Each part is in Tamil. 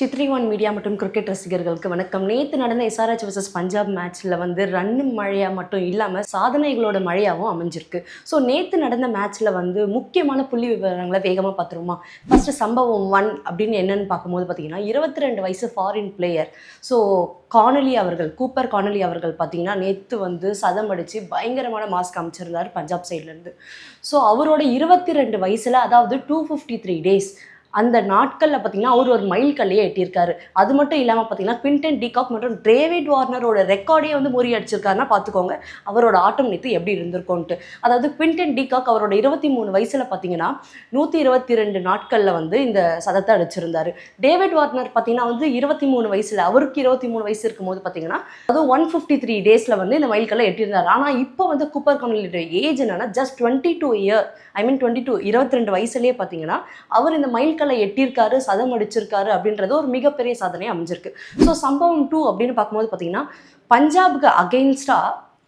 சித்ரி ஒன் மீடியா மற்றும் கிரிக்கெட் ரசிகர்களுக்கு வணக்கம். நேற்று நடந்த எஸ்ஆர்எச் vs பஞ்சாப் மேட்ச்சில் வந்து ரன்னு மழையாக மட்டும் இல்லாமல் சாதனைகளோட மழையாகவும் அமைஞ்சிருக்கு. ஸோ நேற்று நடந்த மேட்ச்சில் வந்து முக்கியமான புள்ளி விவரங்களை வேகமாக பார்த்துருமா. ஃபஸ்ட்டு சம்பவம் 1 அப்படின்னு என்னென்னு பார்க்கும்போது பார்த்தீங்கன்னா 22 வயசு ஃபாரின் பிளேயர். ஸோ கூப்பர் கானலி அவர்கள் பார்த்தீங்கன்னா நேற்று வந்து சதம் அடித்து பயங்கரமான மாஸ்க் அமைச்சிருந்தார் பஞ்சாப் சைட்லேருந்து. ஸோ அவரோட 22 வயசில் அதாவது 253 டேஸ் அந்த நாட்களில் பார்த்தீங்கன்னா அவர் ஒரு மைல் கல்லையே எட்டியிருக்காரு. அது மட்டும் இல்லாமல் பார்த்தீங்கன்னா குவிண்டன் டி காக் மற்றும் டேவிட் வார்னரோட ரெக்கார்டே வந்து முறியடிச்சிருக்காருன்னா பார்த்துக்கோங்க அவரோட ஆட்டம் நேற்று எப்படி இருந்திருக்கோன்ட்டு. அதாவது குவிண்டன் டி காக் அவரோட 23 வயசில் பார்த்தீங்கன்னா 122 நாட்களில் வந்து இந்த சதத்தை அடிச்சிருந்தார். டேவிட் வார்னர் பார்த்தீங்கன்னா வந்து 23 வயசில் அவருக்கு 23 வயசு இருக்கும்போது பார்த்தீங்கன்னா அதுவும் 153 டேஸில் வந்து இந்த மைல் கல்லை எட்டியிருந்தார். ஆனால் இப்போ வந்து கூப்பர் கானலியோட ஏஜ் என்னன்னா ஜஸ்ட் 22 வயசுலேயே பார்த்தீங்கன்னா அவர் இந்த மைல் எட்டியிருக்காரு, சதம் அடிச்சிருக்காரு அப்படின்றது ஒரு மிகப்பெரிய சாதனை அமைஞ்சிருக்கு. ஸோ சம்பவம் 2 அப்படின்னு பார்க்கும்போது பார்த்தீங்கன்னா பஞ்சாபுக்கு அகெயின்ஸ்டா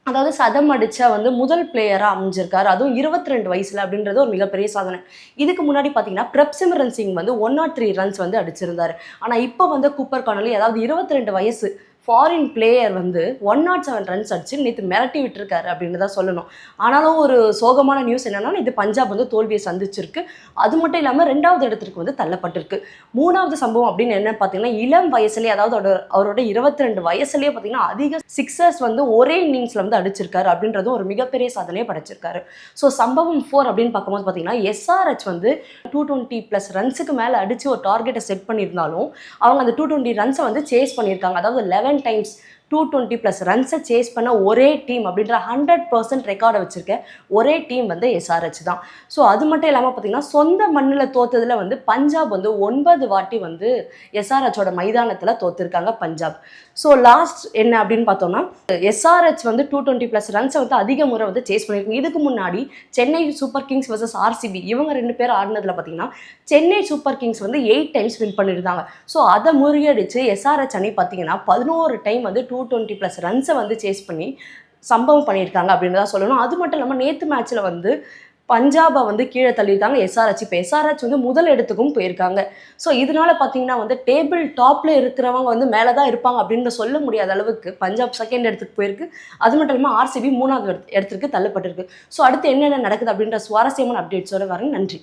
அதாவது சதம் அடிச்ச வந்து முதல் பிளேயராக அமைஞ்சிருக்காரு, அதுவும் 22 வயசுல அப்படின்றது ஒரு மிகப்பெரிய சாதனை. இதுக்கு முன்னாடி பார்த்தீங்கன்னா பிரப்சிமரன் சிங் வந்து 103 ரன்ஸ் வந்து அடிச்சிருந்தாரு. ஆனால் இப்போ வந்து கூப்பர் கானலி அதாவது 22 வயசு ஃபாரின் பிளேயர் வந்து 107 ரன்ஸ் அடிச்சு நேற்று மிரட்டி விட்டுருக்காரு அப்படின்னு தான் சொல்லணும். ஆனாலும் ஒரு சோகமான நியூஸ் என்னன்னா இது பஞ்சாப் வந்து தோல்வியை சந்திச்சிருக்கு. அது மட்டும் இல்லாமல் 2வது இடத்திற்கு வந்து தள்ளப்பட்டிருக்கு. 3வது சம்பவம் அப்படின்னு என்ன பார்த்தீங்கன்னா இளம் வயசுலேயே அதாவது அவரோட 22 வயசுலேயே பார்த்தீங்கன்னா அதிக சிக்ஸர்ஸ் வந்து ஒரே இன்னிங்ஸில் வந்து அடிச்சிருக்காரு அப்படின்றதும் ஒரு மிகப்பெரிய சாதனையை படைச்சிருக்காரு. ஸோ சம்பவம் 4 அப்படின்னு பார்க்கும்போது பார்த்தீங்கன்னா எஸ்ஆர்எச் வந்து 220+ ரன்ஸுக்கு மேலே அடித்து ஒரு டார்கெட்டை செட் பண்ணியிருந்தாலும் அவங்க அந்த 220 ரன்ஸை வந்து சேஸ் பண்ணியிருக்காங்க. அதாவது 11 times 220+ ரன்ஸை சேஸ் பண்ண ஒரே டீம் அப்படின்ற 100% ரெக்கார்டை வச்சிருக்க ஒரே டீம் வந்து எஸ்ஆர்எச் தான். ஸோ அது மட்டும் இல்லாமல் பார்த்தீங்கன்னா சொந்த மண்ணில் தோத்ததில் வந்து பஞ்சாப் வந்து 9 வாட்டி வந்து எஸ்ஆர்எச்சோட மைதானத்தில் தோத்துருக்காங்க பஞ்சாப். ஸோ லாஸ்ட் என்ன அப்படின்னு பார்த்தோம்னா எஸ்ஆர்எச் வந்து 220+ ரன்ஸை வந்து அதிக முறை வந்து சேஸ் பண்ணியிருக்காங்க. இதுக்கு முன்னாடி Chennai super Kings vs RCB இவங்க 2 பேர் ஆடினதில் பார்த்தீங்கன்னா சென்னை சூப்பர் கிங்ஸ் வந்து 8 times வின் பண்ணியிருந்தாங்க. ஸோ அதை முறியடிச்சு எஸ்ஆர்எச் அணி பார்த்தீங்கன்னா 11 டைம் வந்து 220+ ரன்ஸை வந்து சேஸ் பண்ணி சம்பவம் பண்ணியிருக்காங்க அப்படின்னு தான் சொல்லணும். அது மட்டும் இல்லாமல் நேற்று மேட்ச்சில் வந்து பஞ்சாபை வந்து கீழே தள்ளியிருக்காங்க எஸ்ஆர்எச். இப்போ எஸ்ஆர்எச் வந்து முதல் இடத்துக்கும் போயிருக்காங்க. ஸோ இதனால பார்த்தீங்கன்னா வந்து டேபிள் டாப்பில் இருக்கிறவங்க வந்து மேலே தான் இருப்பாங்க அப்படின்னு சொல்ல முடியாத அளவுக்கு பஞ்சாப் 2nd இடத்துக்கு போயிருக்கு. அது மட்டும் இல்லாமல் ஆர்சிபி 3வது இடத்துக்கு தள்ளப்பட்டிருக்கு. ஸோ அடுத்து என்னென்ன நடக்குது அப்படின்ற சுவாரஸ்யமான அப்டேட்ஸோட வரேன். நன்றி.